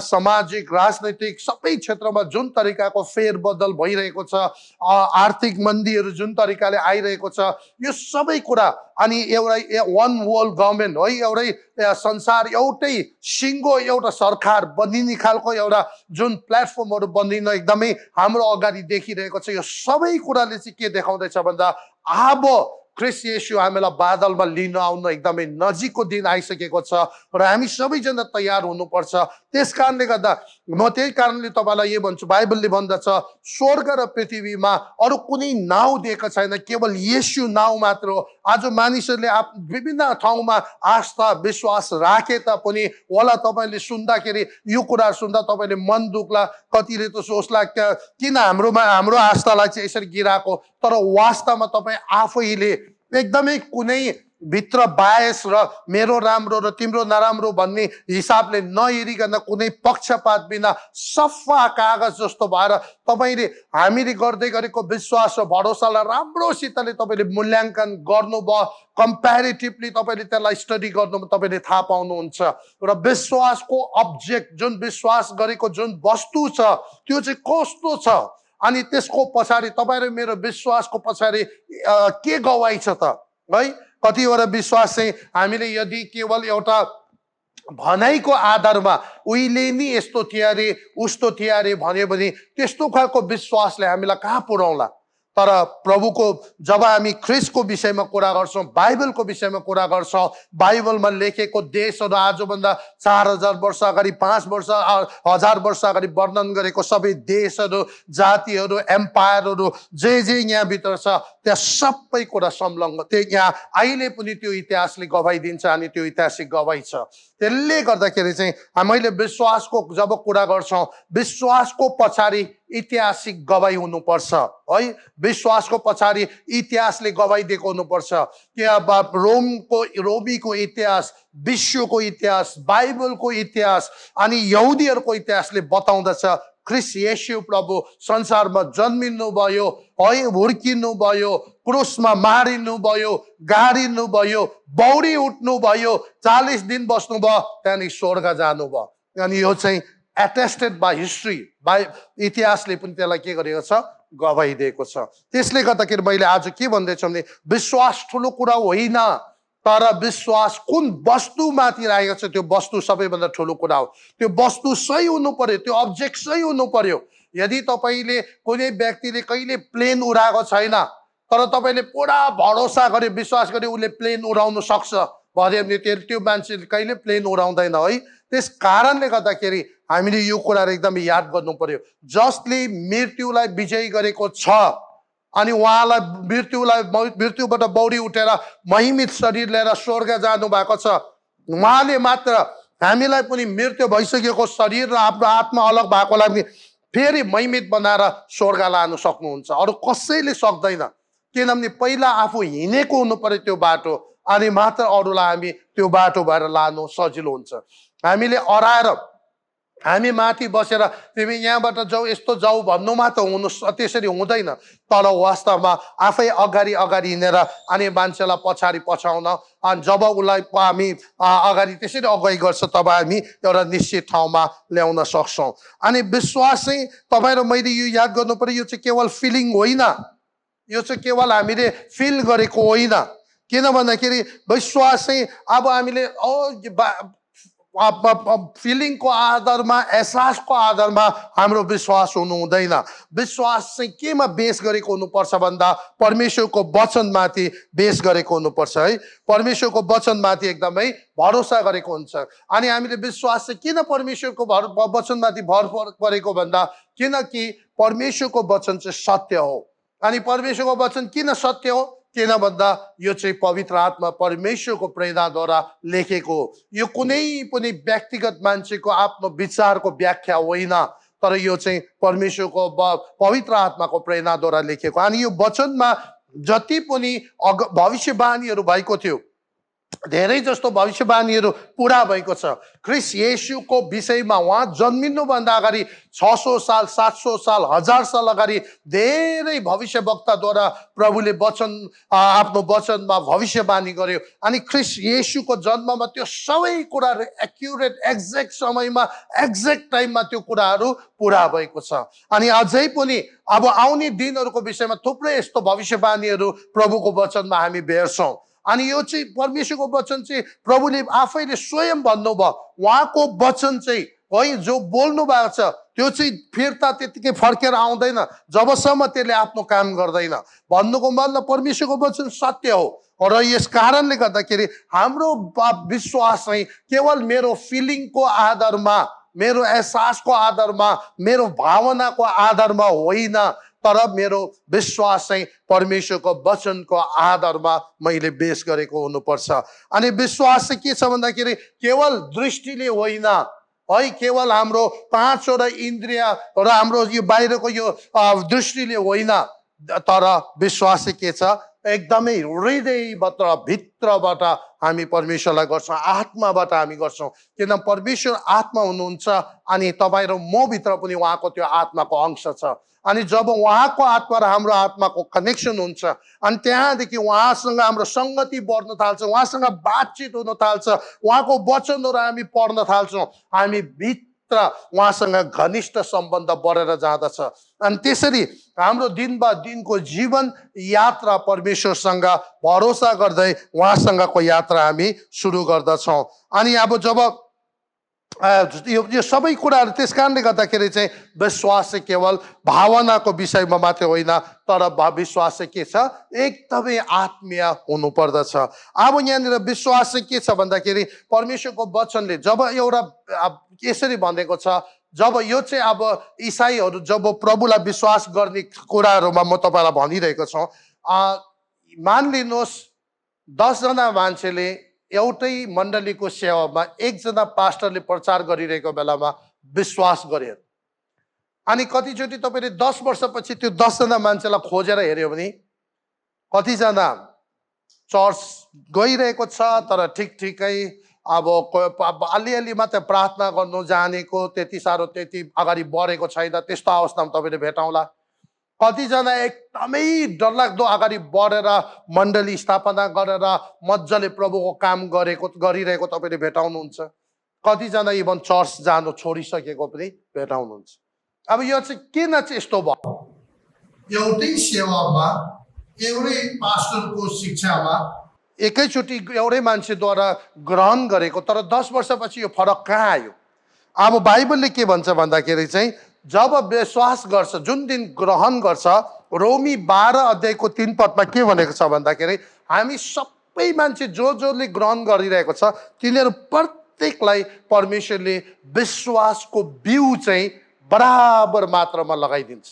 सामाजिक राजनैतिक सबै क्षेत्रमा जुन तरिकाको फेरबदल भइरहेको छ, आर्थिक मन्दीहरू जुन तरिकाले आइरहेको छ, यो सबै कुरा, अनि एउटै वान वर्ल्ड गभर्मेन्ट है, एउटै संसार, एउटै सिङ्गो एउटा सरकार बनिने खालको एउटा जुन प्लेटफर्महरू बनिन एकदमै हाम्रो अगाडि देखिरहेको छ, यो सबै कुराले चाहिँ के देखाउँदैछ भन्दा अब ख्रिस्ट येशू हामीलाई बादलमा लिन आउन एकदमै नजिकको दिन आइसकेको छ र हामी सबैजना तयार हुनुपर्छ। त्यस कारणले गर्दा म त्यही कारणले तपाईँलाई यो भन्छु, बाइबलले भन्दछ स्वर्ग र पृथ्वीमा अरू कुनै नाउँ दिएको छैन, केवल येशू नाउँ मात्र हो। आज मानिसहरूले विभिन्न ठाउँमा आस्था विश्वास राखे तापनि होला तपाईँले सुन्दाखेरि, यो कुरा सुन्दा तपाईँले मन दुख्ला, कतिले त सोच्ला किन हाम्रो आस्थालाई चाहिँ यसरी गिराएको, तर वास्तवमा तपाईँ आफैले एकदमै कुनै भित्र बायस र मेरो राम्रो र तिम्रो नराम्रो भन्ने हिसाबले नहेरिकन कुनै पक्षपात बिना सफा कागज जस्तो भएर तपाईले हामीले गर्दै गरेको विश्वास र भरोसालाई राम्रोसितले तपाईले मूल्याङ्कन गर्नुभयो। कम्प्यारिटिभली तपाईले त्यसलाई स्टडी गर्नु तपाईले थाहा पाउनुहुन्छ र विश्वासको अब्जेक्ट जुन विश्वास गरेको जुन वस्तु छ त्यो चाहिँ कस्तो छ अनि त्यसको पछाडि तपाईँ र मेरो विश्वासको पछाडि के गवाई छ त है। कतिवटा विश्वास चाहिँ हामीले यदि केवल एउटा भनाइको आधारमा उहिले नि यस्तो थियो अरे उस्तो थियो अरे भन्यो भने त्यस्तो खालको विश्वासले हामीलाई कहाँ पुर्याउला। तर प्रभुको जब हामी ख्रिस्टको विषयमा कुरा गर्छौँ, बाइबलको विषयमा कुरा गर्छौँ, बाइबलमा लेखेको देशहरू आजभन्दा 4000 वर्ष अगाडि 5 वर्ष 1000 वर्ष अगाडि वर्णन गरेको सबै देशहरू, जातिहरू, एम्पायरहरू जे यहाँभित्र छ त्यहाँ सबै कुरा संलग्न त्यो यहाँ अहिले पनि त्यो इतिहासले गवाई दिन्छ अनि त्यो ऐतिहासिक गवाई छ। त्यसले गर्दाखेरि चाहिँ मैले विश्वासको जब कुरा गर्छौँ, विश्वासको पछाडि ऐतिहासिक गवाई हुनुपर्छ है। विश्वासको पछाडि इतिहासले गवाई दिएको हुनुपर्छ कि अब रोमीको इतिहास, विश्वको इतिहास, बाइबलको इतिहास अनि यहुदीहरूको इतिहासले बताउँदछ ख्रिस्ट येशू प्रभु संसारमा जन्मिनु भयो है, हुर्किनु भयो, क्रुसमा मारिनु भयो, गाडिनु भयो, बौडी उठ्नु भयो, 40 दिन बस्नु भयो, त्यहाँदेखि स्वर्ग जानुभयो। अनि यो चाहिँ एटेस्टेड बाई हिस्ट्री, बाई इतिहासले पनि त्यसलाई के गरेको छ, गवाई दिएको छ। त्यसले गर्दाखेरि मैले आज के भन्दैछु भने विश्वास ठुलो कुरा होइन, तर विश्वास कुन वस्तुमाथि राखेको छ त्यो वस्तु सबैभन्दा ठुलो कुरा हो। त्यो वस्तु सही हुनु पर्यो, त्यो अब्जेक्ट सही हुनु पर्यो। यदि तपाईले कुनै व्यक्तिले कहिले प्लेन उडाएको छैन तर तपाईले पुरा भरोसा गरे विश्वास गरे उसले प्लेन उडाउन सक्छ भने त्यो मान्छेले कहिले प्लेन उडाउँदैन है। त्यस कारणले गर्दाखेरि हामीले यो कुराहरू एकदमै याद गर्नु पर्यो। जसले मृत्युलाई विजय गरेको छ अनि उहाँलाई मृत्युबाट बौडी उठेर महिमित शरीर लिएर स्वर्ग जानु भएको छ, उहाँले मात्र हामीलाई पनि मृत्यु भइसकेको शरीर र आफ्नो आत्मा अलग भएकोलाई पनि फेरि महिमित बनाएर स्वर्ग लानु सक्नुहुन्छ। अरू कसैले सक्दैन, किनभने पहिला आफू हिँडेको हुनु पर्यो त्यो बाटो अनि मात्र अरूलाई हामी त्यो बाटो भएर लानु सजिलो हुन्छ। हामीले अराएर हामी माथि बसेर तिमी यहाँबाट जाऊ यस्तो जाऊ भन्नु मात्र हुनु त्यसरी हुँदैन। तर वास्तवमा आफै अगाडि हिँडेर अनि मान्छेलाई पछाडि पछाउन अनि जब उसलाई हामी अगाडि त्यसरी अगुवाई गर्छ तब हामी एउटा निश्चित ठाउँमा ल्याउन सक्छौँ। अनि विश्वास चाहिँ तपाईँ र मैले यो याद गर्नु पर्यो, यो चाहिँ केवल फिलिङ होइन, यो चाहिँ केवल हामीले फिल गरेको होइन। किन भन्दाखेरि विश्वास चाहिँ अब हामीले फिलिङको आधारमा, एहसासको आधारमा हाम्रो विश्वास हुनु हुँदैन। विश्वास चाहिँ केमा बेस गरेको हुनुपर्छ भन्दा परमेश्वरको वचनमाथि बेस गरेको हुनुपर्छ है। परमेश्वरको वचनमाथि एकदमै भरोसा गरेको हुन्छ। अनि हामीले विश्वास चाहिँ किन परमेश्वरको वचनमाथि भर गरेको भन्दा किनकि परमेश्वरको वचन चाहिँ सत्य हो। अनि परमेश्वरको वचन किन सत्य हो, किन भन्दा यो चाहिँ पवित्र आत्मा परमेश्वरको प्रेरणाद्वारा लेखेको। यो कुनै पनि व्यक्तिगत मान्छेको आफ्नो विचारको व्याख्या होइन, तर यो चाहिँ परमेश्वरको पवित्र आत्माको प्रेरणाद्वारा लेखेको। अनि यो वचनमा जति पनि भविष्यवाणीहरू भएको थियो, धेरै जस्तो भविष्यवाणीहरू पुरा भएको छ। ख्रिस्ट येशूको विषयमा उहाँ जन्मिनुभन्दा अगाडि 600 साल 700 साल 1000 साल अगाडि धेरै भविष्यवक्ताद्वारा प्रभुले आफ्नो वचनमा भविष्यवाणी गर्यो। अनि ख्रिस्ट येशूको जन्ममा त्यो सबै कुराहरू एक्युरेट एक्ज्याक्ट समयमा एक्ज्याक्ट टाइममा त्यो कुराहरू पुरा भएको छ। अनि अझै पनि अब आउने दिनहरूको विषयमा थुप्रै यस्तो भविष्यवाणीहरू प्रभुको वचनमा हामी भेट्छौँ। अनि यो चाहिँ परमेश्वरको वचन चाहिँ प्रभुले आफैले स्वयं भन्नुभयो। उहाँको वचन चाहिँ है जो बोल्नु भएको छ त्यो चाहिँ फिर्ता त्यतिकै फर्केर आउँदैन जबसम्म त्यसले आफ्नो काम गर्दैन। भन्नुको मतलब परमेश्वरको वचन सत्य हो र यस कारणले गर्दाखेरि हाम्रो विश्वास चाहिँ केवल मेरो फिलिङको आधारमा, मेरो एहसासको आधारमा, मेरो भावनाको आधारमा होइन, तर मेरो विश्वास चाहिँ परमेश्वरको वचनको आधारमा मैले बेस गरेको हुनुपर्छ। अनि विश्वास चाहिँ के छ भन्दाखेरि केवल दृष्टिले होइन है, केवल हाम्रो 5वटा इन्द्रिय र हाम्रो यो बाहिरको यो दृष्टिले होइन, तर विश्वास चाहिँ के छ, एकदमै हृदयबाट भित्रबाट हामी परमेश्वरलाई गर्छौँ, आत्माबाट हामी गर्छौँ। किन परमेश्वर आत्मा हुनुहुन्छ अनि तपाईँ र म भित्र पनि उहाँको त्यो आत्माको अंश छ। अनि जब उहाँको आत्मा र हाम्रो आत्माको कनेक्सन हुन्छ अनि त्यहाँदेखि उहाँसँग हाम्रो सङ्गति बढ्न थाल्छ, उहाँसँग बातचित हुन थाल्छ, उहाँको वचनहरू हामी पढ्न थाल्छौँ, हामी भित्र उहाँसँग घनिष्ठ सम्बन्ध बढेर जाँदछ। अनि त्यसरी हाम्रो दिन बा दिनको जीवन यात्रा परमेश्वरसँग भरोसा गर्दै उहाँसँगको यात्रा हामी सुरु गर्दछौँ। अनि अब जब यो सबै कुराहरू त्यस कारणले गर्दाखेरि चाहिँ विश्वास चाहिँ केवल भावनाको विषयमा मात्रै होइन, तर विश्वास चाहिँ के छ, एकदमै आत्मीय हुनुपर्दछ। अब यहाँनिर विश्वास चाहिँ के छ भन्दाखेरि परमेश्वरको वचनले जब एउटा यसरी भनेको छ, जब यो चाहिँ अब इसाईहरू जब प्रभुलाई विश्वास गर्ने कुराहरूमा म तपाईँलाई भनिरहेको छु। मानिलिनुहोस् 10 जना मान्छेले एउटै मण्डलीको सेवामा एकजना पास्टरले प्रचार गरिरहेको बेलामा विश्वास गरे अनि कतिचोटि तपाईँले 10 वर्षपछि त्यो 10 जना मान्छेलाई खोजेर हेऱ्यो भने कतिजना चर्च गइरहेको छ तर ठिकै अब अलिअलि मात्रै प्रार्थना गर्नु जानेको, त्यति साह्रो त्यति अगाडि बढेको छैन, त्यस्तो अवस्थामा तपाईँले भेटाउला। कतिजना एकदमै डरलाग्दो अगाडि बढेर मण्डली स्थापना गरेर मजाले प्रभुको काम गरिरहेको तपाईँले भेटाउनुहुन्छ। कतिजना इभन चर्च जानु छोडिसकेको पनि भेटाउनुहुन्छ। अब यो चाहिँ किन चाहिँ यस्तो भयो? एउटै सेवामा एउटै पास्टरको शिक्षामा एकैचोटि एउटै मान्छेद्वारा ग्रहण गरेको, तर 10 वर्षपछि यो फरक कहाँ आयो? अब बाइबलले के भन्छ भन्दाखेरि चाहिँ जब विश्वास गर्छ, जुन दिन ग्रहण गर्छ, रोमी 12 अध्यायको 3 पदमा के भनेको छ भन्दाखेरि हामी सबै मान्छे जसले ग्रहण गरिरहेको छ तिनीहरू प्रत्येकलाई परमेश्वरले विश्वासको बिउ चाहिँ बराबर मात्रामा लगाइदिन्छ।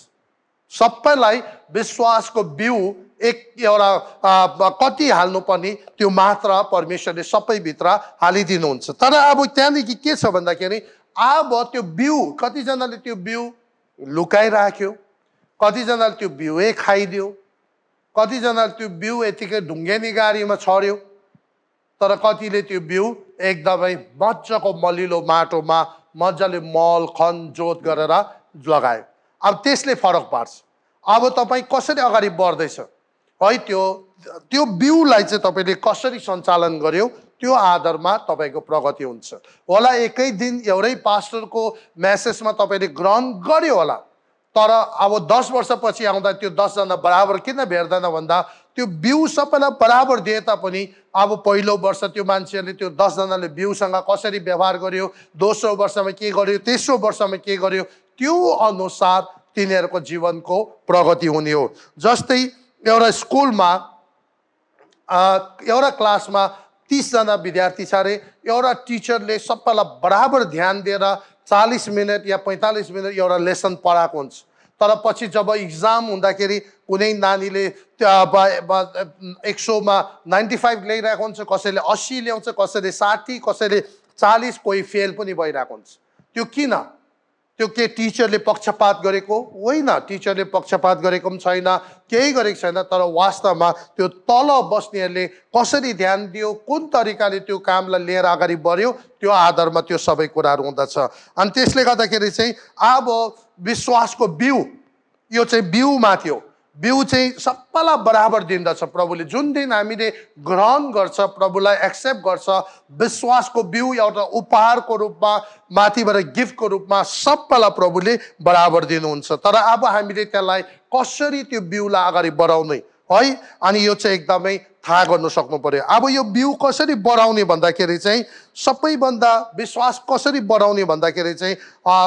सबैलाई विश्वासको बिउ एउटा कति हाल्नुपर्ने त्यो मात्रा परमेश्वरले सबैभित्र हालिदिनुहुन्छ। तर अब त्यहाँदेखि के छ भन्दाखेरि अब त्यो बिउ कतिजनाले त्यो बिउ लुकाइराख्यो, कतिजनाले त्यो बिउै खाइदियो, कतिजनाले त्यो बिउ यतिकै ढुङ्गेनी गाडीमा छर्यो, तर कतिले त्यो बिउ एकदमै मजाको मलिलो माटोमा मजाले मल खन जोत गरेर लगायो। अब त्यसले फरक पार्छ। अब तपाईँ कसरी अगाडि बढ्दैछ है, त्यो बिउलाई चाहिँ तपाईँले कसरी सञ्चालन गर्यो त्यो आधारमा तपाईँको प्रगति हुन्छ होला। एकै दिन एउटै पास्टरको मेसेजमा तपाईँले ग्रहण गर्यो होला, तर अब 10 वर्षपछि आउँदा त्यो 10 जना बराबर किन भेट्दैन भन्दा त्यो बिउ सबैलाई बराबर दिए तापनि अब पहिलो वर्ष त्यो मान्छेहरूले त्यो 10 जनाले बिउसँग कसरी व्यवहार गर्यो, दोस्रो वर्षमा के गर्यो, तेस्रो वर्षमा के गर्यो, त्यो अनुसार तिनीहरूको जीवनको प्रगति हुने हो। जस्तै एउटा स्कुलमा एउटा क्लासमा 30 जना विद्यार्थी छ अरे, एउटा टिचरले सबैलाई बराबर ध्यान दिएर 40 मिनट या 45 मिनट एउटा लेसन पढाएको हुन्छ। तर पछि जब इक्जाम हुँदाखेरि कुनै नानीले 100मा 95 ल्याइरहेको हुन्छ, कसैले 80 ल्याउँछ, कसैले 60, कसैले 40, कोही फेल पनि भइरहेको हुन्छ। त्यो किन? त्यो के टिचरले पक्षपात गरेको होइन, टिचरले पक्षपात गरेको पनि छैन, केही गरेको छैन, तर वास्तवमा त्यो तल बस्नेहरूले कसरी ध्यान दियो, कुन तरिकाले त्यो कामलाई लिएर अगाडि बढ्यो, त्यो आधारमा त्यो सबै कुराहरू हुँदछ। अनि त्यसले गर्दाखेरि चाहिँ अब विश्वासको बिउ, यो चाहिँ बिउमा थियो, बिउ चाहिँ सबैलाई बराबर दिँदछ प्रभुले। जुन दिन हामीले ग्रहण गर्छ, प्रभुलाई एक्सेप्ट गर्छ, विश्वासको बिउ एउटा उपहारको रूपमा, माथिबाट गिफ्टको रूपमा सबैलाई प्रभुले बराबर दिनुहुन्छ। तर अब हामीले त्यसलाई कसरी त्यो बिउलाई अगाडि बढाउने है, अनि यो चाहिँ एकदमै थाहा गर्नु सक्नु पर्यो। अब यो बिउ कसरी बढाउने भन्दाखेरि चाहिँ सबैभन्दा विश्वास कसरी बढाउने भन्दाखेरि चाहिँ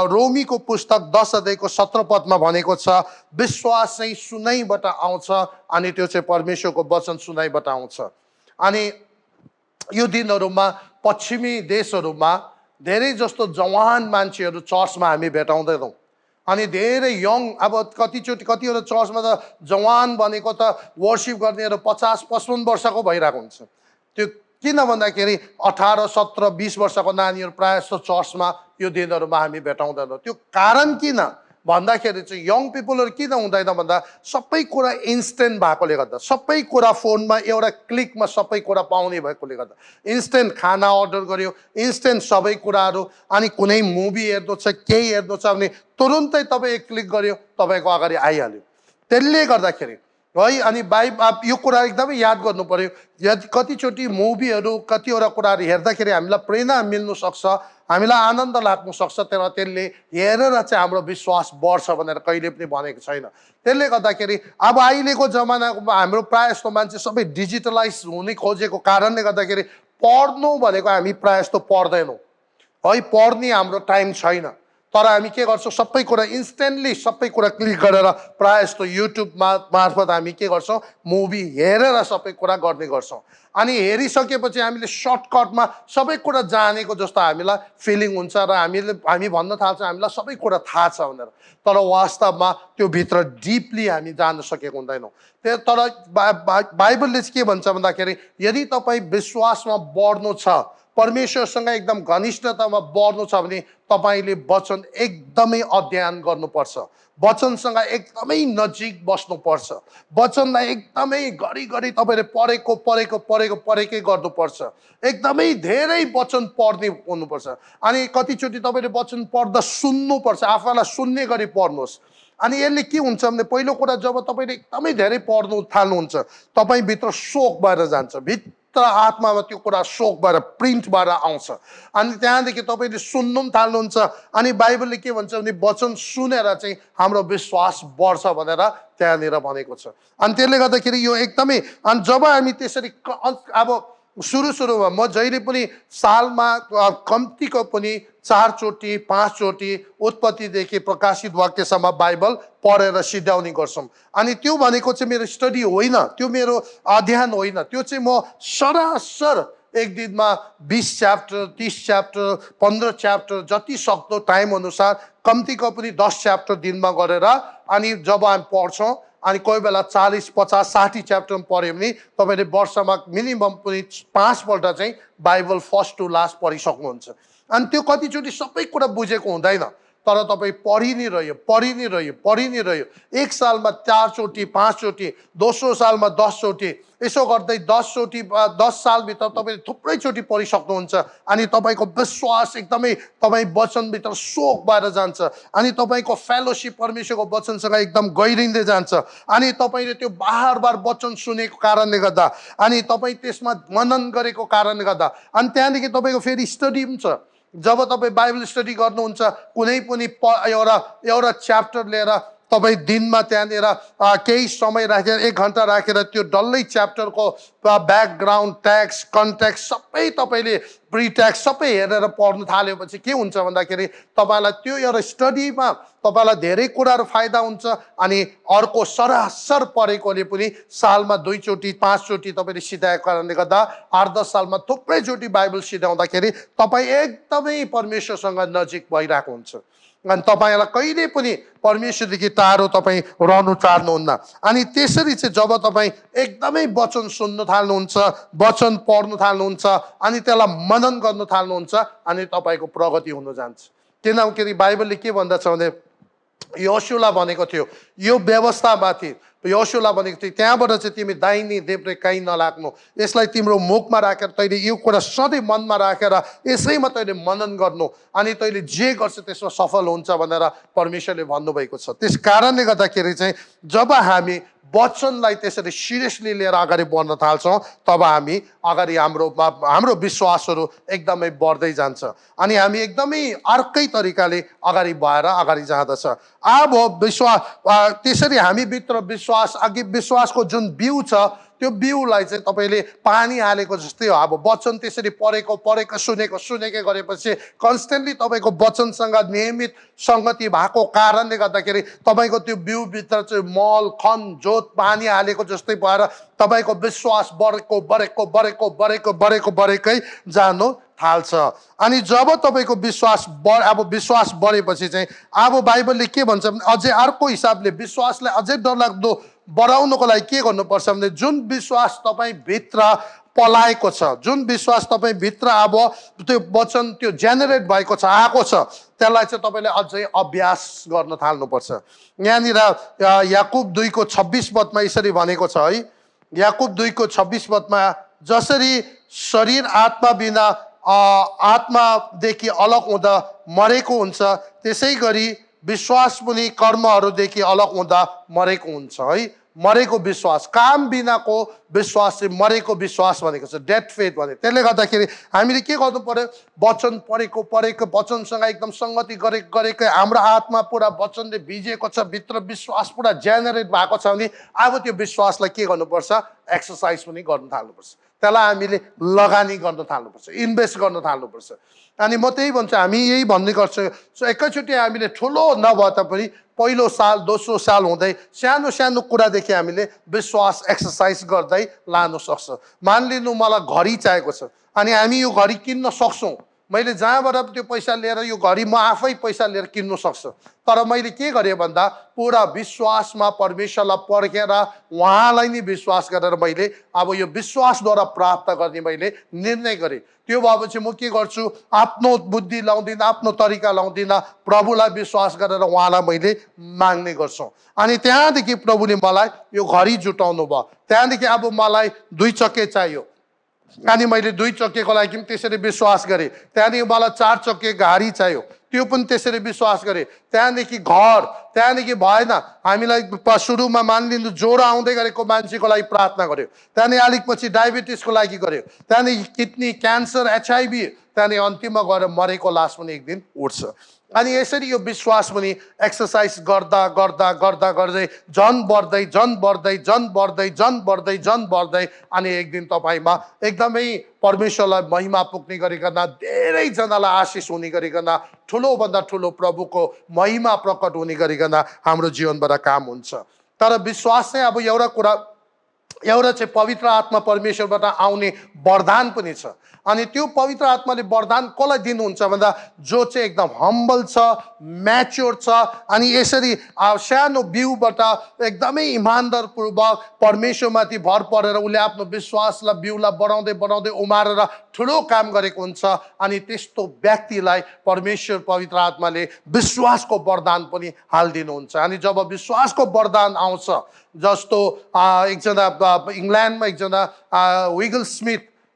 रोमीको पुस्तक 10 अध्यायको 17 पदमा भनेको छ, विश्वास चाहिँ सुनाइबाट आउँछ अनि त्यो चाहिँ परमेश्वरको वचन सुनाइबाट आउँछ। अनि यो दिनहरूमा पश्चिमी देशहरूमा धेरै जस्तो जवान मान्छेहरू चर्चमा हामी भेटाउँदैनौँ। अनि धेरै यङ, अब कतिवटा चर्चमा त जवान भनेको त वर्सिप गर्नेहरू 50-55 वर्षको भइरहेको हुन्छ। त्यो किन भन्दाखेरि 18, 17, 20 वर्षको नानीहरू प्रायः जस्तो चर्चमा यो दिनहरूमा हामी भेटाउँदैनौँ। त्यो कारण किन भन्दाखेरि चाहिँ यङ पिपलहरू किन हुँदैन भन्दा सबै कुरा इन्स्टेन्ट भएकोले गर्दा, सबै कुरा फोनमा एउटा क्लिकमा सबै कुरा पाउने भएकोले गर्दा, इन्स्टेन्ट खाना अर्डर गर्यो, इन्स्टेन्ट सबै कुराहरू, अनि कुनै मुभी हेर्नु छ, केही हेर्नु छ भने तुरुन्तै तपाईँ एक क्लिक गर्यो, तपाईँको अगाडि आइहाल्यो। त्यसले गर्दाखेरि है, अनि यो कुरा एकदमै याद गर्नु पर्यो। कतिचोटि मुभीहरू, कतिवटा कुराहरू हेर्दाखेरि हामीलाई प्रेरणा मिल्नु सक्छ, हामीलाई आनन्द लाग्नु सक्छ, तर त्यसले हेरेर चाहिँ हाम्रो विश्वास बढ्छ भनेर कहिले पनि भनेको छैन। त्यसले गर्दाखेरि अब अहिलेको जमानामा हाम्रो प्रायः जस्तो मान्छे सबै डिजिटलाइज हुने खोजेको कारणले गर्दाखेरि पढ्नु भनेको हामी प्रायः जस्तो पढ्दैनौँ है, पढ्ने हाम्रो टाइम छैन। तर हामी के गर्छौँ, सबै कुरा इन्स्टेन्टली सबै कुरा क्लिक गरेर प्रायः जस्तो युट्युब मार्फत हामी के गर्छौँ, मुभी हेरेर सबै कुरा गर्ने गर्छौँ। अनि हेरिसकेपछि हामीले सर्टकटमा सबै कुरा जानेको जस्तो हामीलाई फिलिङ हुन्छ र हामी भन्न थाल्छौँ हामीलाई सबै कुरा थाहा छ भनेर, तर वास्तवमा त्यो भित्र डिपली हामी जान सकेको हुँदैनौँ। तर बाइबलले चाहिँ के भन्छ भन्दाखेरि यदि तपाईँ विश्वासमा बढ्नु छ, परमेश्वरसँग एकदम घनिष्ठतामा बढ्नु छ भने तपाईँले वचन एकदमै अध्ययन गर्नुपर्छ, वचनसँग एकदमै नजिक बस्नुपर्छ, वचनलाई एकदमै घरिघरि तपाईँले पढेकै गर्नुपर्छ, एकदमै धेरै वचन पढ्ने हुनुपर्छ। अनि कतिचोटि तपाईँले वचन पढ्दा सुन्नुपर्छ, आफूलाई सुन्ने गरी पढ्नुहोस्। अनि यसले के हुन्छ भने पहिलो कुरा, जब तपाईँले एकदमै धेरै पढ्नु थाल्नुहुन्छ तपाईँभित्र शोक भएर जान्छ, आत्मामा त्यो कुरा शोक भएर प्रिन्ट भएर आउँछ। अनि त्यहाँदेखि तपाईँले सुन्नु पनि थाल्नुहुन्छ। अनि बाइबलले के भन्छ भने वचन सुनेर चाहिँ हाम्रो विश्वास बढ्छ भनेर त्यहाँनिर भनेको छ। अनि त्यसले गर्दाखेरि यो एकदमै, अनि जब हामी त्यसरी अब सुरुमा म जहिले पनि सालमा कम्तीको पनि 4 चोटि 5 चोटि उत्पत्तिदेखि प्रकाशित वाक्यसम्म बाइबल पढेर सिद्ध्याउने गर्छौँ। अनि त्यो भनेको चाहिँ मेरो स्टडी होइन, त्यो मेरो अध्ययन होइन, त्यो चाहिँ म सरासर एक दिनमा 20 च्याप्टर 30 च्याप्टर 15 च्याप्टर जति सक्दो टाइम अनुसार कम्तीको पनि 10 च्याप्टर दिनमा गरेर, अनि जब हामी पढ्छौँ अनि कोही बेला 40 50 60 च्याप्टर पढ्यो भने तपाईँले वर्षमा मिनिमम पनि 5 पल्ट चाहिँ बाइबल फर्स्ट टु लास्ट पढिसक्नुहुन्छ। अनि त्यो कतिचोटि सबै कुरा बुझेको हुँदैन, तर तपाईँ पढि नै रह्यो। एक सालमा 4 चोटि 5 चोटि, दोस्रो सालमा 10 चोटि, यसो गर्दै 10 चोटि 10 सालभित्र तपाईँले थुप्रै चोटि पढिसक्नुहुन्छ। अनि तपाईँको विश्वास एकदमै तपाईँ वचनभित्र सोख भएर जान्छ, अनि तपाईँको फेलोसिप परमेश्वरको वचनसँग एकदम गहिरिँदै जान्छ। अनि तपाईँले त्यो बार वचन सुनेको कारणले गर्दा, अनि तपाईँ त्यसमा मनन गरेको कारणले गर्दा, अनि त्यहाँदेखि तपाईँको फेरि स्टडी पनि छ। जब तपाईँ बाइबल स्टडी गर्नुहुन्छ, कुनै पनि एउटा च्याप्टर लिएर तपाईँ दिनमा त्यहाँनिर केही समय राखेर 1 घन्टा राखेर त्यो डल्लै च्याप्टरको ब्याकग्राउन्ड, ट्याक्स, कन्ट्याक्ट सबै तपाईँले प्रिट्याक्स सबै हेरेर पढ्नु थालेपछि के हुन्छ भन्दाखेरि तपाईँलाई त्यो एउटा स्टडीमा तपाईँलाई धेरै कुराहरू फाइदा हुन्छ। अनि अर्को सरासर पढेकोले पनि सालमा 2 चोटि 5 चोटि तपाईँले सिधाएको कारणले गर्दा 8-10 सालमा थुप्रै चोटि बाइबल सिधाउँदाखेरि तपाईँ एकदमै परमेश्वरसँग नजिक भइरहेको हुन्छ। अनि तपाईँलाई कहिले पनि परमेश्वरदेखि टाढो तपाईँ रहनु चाहनुहुन्न। अनि त्यसरी चाहिँ जब तपाईँ एकदमै वचन सुन्नु थाल्नुहुन्छ, वचन पढ्नु थाल्नुहुन्छ, अनि त्यसलाई मनन गर्नु थाल्नुहुन्छ, अनि तपाईँको प्रगति हुन जान्छ। किनकि बाइबलले के भन्दछ भने योशुवलाई भनेको थियो, यो व्यवस्थामाथि योशुवलाई भनेको थियो त्यहाँबाट चाहिँ तिमी दाहिने देब्रे काहीँ नलाग्नु, यसलाई तिम्रो मुखमा राखेर तैँले यो कुरा सधैँ मनमा राखेर यसैमा तैँले मनन गर्नु, अनि तैँले जे गर्छ त्यसमा सफल हुन्छ भनेर परमेश्वरले भन्नुभएको छ। त्यस कारणले गर्दाखेरि चाहिँ जब हामी वचनलाई त्यसरी सिरियसली लिएर अगाडि बढ्न थाल्छौँ, तब हामी अगाडि हाम्रो विश्वासहरू एकदमै बढ्दै जान्छ, अनि हामी एकदमै अर्कै तरिकाले अगाडि भएर अगाडि जाँदछ। अब विश्वास त्यसरी हामीभित्र विश्वासको जुन बिउ छ, त्यो बिउलाई चाहिँ तपाईँले पानी हालेको जस्तै हो। अब वचन त्यसरी पढेको सुनेकै गरेपछि कन्स्टेन्टली तपाईँको वचनसँग नियमित सङ्गति भएको कारणले गर्दाखेरि तपाईँको त्यो बिउभित्र चाहिँ मल खन जोत पानी हालेको जस्तै भएर तपाईँको विश्वास बढेकै जानु थाल्छ। अनि जब तपाईँको विश्वास बढेपछि चाहिँ अब बाइबलले के भन्छ भने अझै अर्को हिसाबले विश्वासलाई अझै डरलाग्दो बढाउनको लागि के गर्नुपर्छ भने जुन विश्वास तपाईँ भित्र पलाएको छ, जुन विश्वास तपाईँ भित्र अब त्यो वचन त्यो जेनेरेट भएको छ, आएको छ, त्यसलाई चाहिँ तपाईँले अझै अभ्यास गर्न थाल्नुपर्छ। यहाँनिर याकुब 2:26 पदमा यसरी भनेको छ है, याकुब 2:26 पदमा, जसरी शरीर आत्मा बिना आत्मादेखि अलग हुँदा मरेको हुन्छ, त्यसै गरी विश्वास पनि कर्महरूदेखि अलग हुँदा मरेको हुन्छ है। मरेको विश्वास, काम बिनाको विश्वास चाहिँ मरेको विश्वास भनेको छ, डेड फेथ भने। त्यसले गर्दाखेरि हामीले के गर्नु पर्यो, वचन पढेको वचनसँग एकदम सङ्गति गरेकै हाम्रो आत्मा पुरा वचनले भिजेको छ, भित्र विश्वास पुरा जेनेरेट भएको छ भने अब त्यो विश्वासलाई के गर्नुपर्छ, एक्सर्साइज पनि गर्न थाल्नुपर्छ, त्यसलाई हामीले लगानी गर्न थाल्नुपर्छ, इन्भेस्ट गर्न थाल्नुपर्छ। अनि म त्यही भन्छु, हामी यही भन्ने गर्छौँ, एकैचोटि हामीले ठुलो नभए तापनि पहिलो साल दोस्रो साल हुँदै सानो सानो कुरादेखि हामीले विश्वास एक्सर्साइज गर्दै लानु सक्छ। मानिलिनु मलाई घडी चाहिएको छ अनि हामी यो घडी किन्न सक्छौँ, मैले जहाँबाट त्यो पैसा लिएर यो घडी म आफै पैसा लिएर किन्नु सक्छु, तर मैले के गरेँ भन्दा पुरा विश्वासमा परमेश्वरलाई पर्खेर उहाँलाई नै विश्वास गरेर मैले अब यो विश्वासद्वारा प्राप्त गर्ने मैले निर्णय गरेँ। त्यो भएपछि म के गर्छु, आफ्नो बुद्धि लाउँदिनँ, आफ्नो तरिका लाउँदिनँ, प्रभुलाई विश्वास गरेर उहाँलाई मैले माग्ने गर्छु। अनि त्यहाँदेखि प्रभुले मलाई यो घडी जुटाउनु भयो, त्यहाँदेखि अब मलाई 2 चक्के चाहियो अनि मैले 2 चक्केको लागि पनि त्यसरी विश्वास गरेँ, त्यहाँदेखि मलाई 4 चक्के गाडी चाहियो, त्यो पनि त्यसरी विश्वास गरेँ, त्यहाँदेखि घर, त्यहाँदेखि भएन, हामीलाई सुरुमा मानिलिनु ज्वरो आउँदै गरेको मान्छेको लागि प्रार्थना गर्यो, त्यहाँदेखि अलिक पछि डायबिटिसको लागि गर्यो, त्यहाँदेखि किडनी क्यान्सर, HIV, त्यहाँदेखि अन्तिममा गएर मरेको लास पनि एक दिन उठ्छ। अनि यसरी यो विश्वास पनि एक्सर्साइज गर्दा गर्दा गर्दा गर्दै झन बढ्दै झन बढ्दै झन बढ्दै झन बढ्दै झन बढ्दै अनि एक दिन तपाईँमा एकदमै परमेश्वरलाई महिमा पुग्ने गरिकन, धेरैजनालाई आशिष हुने गरिकन, ठुलोभन्दा ठुलो प्रभुको महिमा प्रकट हुने गरिकन हाम्रो जीवनबाट काम हुन्छ। तर विश्वास चाहिँ अब एउटा चाहिँ पवित्र आत्मा परमेश्वरबाट आउने वरदान पनि छ। अनि त्यो पवित्र आत्माले वरदान कसलाई दिनुहुन्छ भन्दा जो चाहिँ एकदम हम्बल छ, म्याच्योर छ, अनि यसरी सानो बिउबाट एकदमै इमान्दारपूर्वक परमेश्वरमाथि भर परेर उसले आफ्नो विश्वासलाई बिउलाई बढाउँदै बढाउँदै उमारेर ठुलो काम गरेको हुन्छ। अनि त्यस्तो व्यक्तिलाई परमेश्वर पवित्र आत्माले विश्वासको वरदान पनि हालिदिनुहुन्छ। अनि जब विश्वासको वरदान आउँछ, जस्तो एकजना इङ्ल्यान्डमा एकजना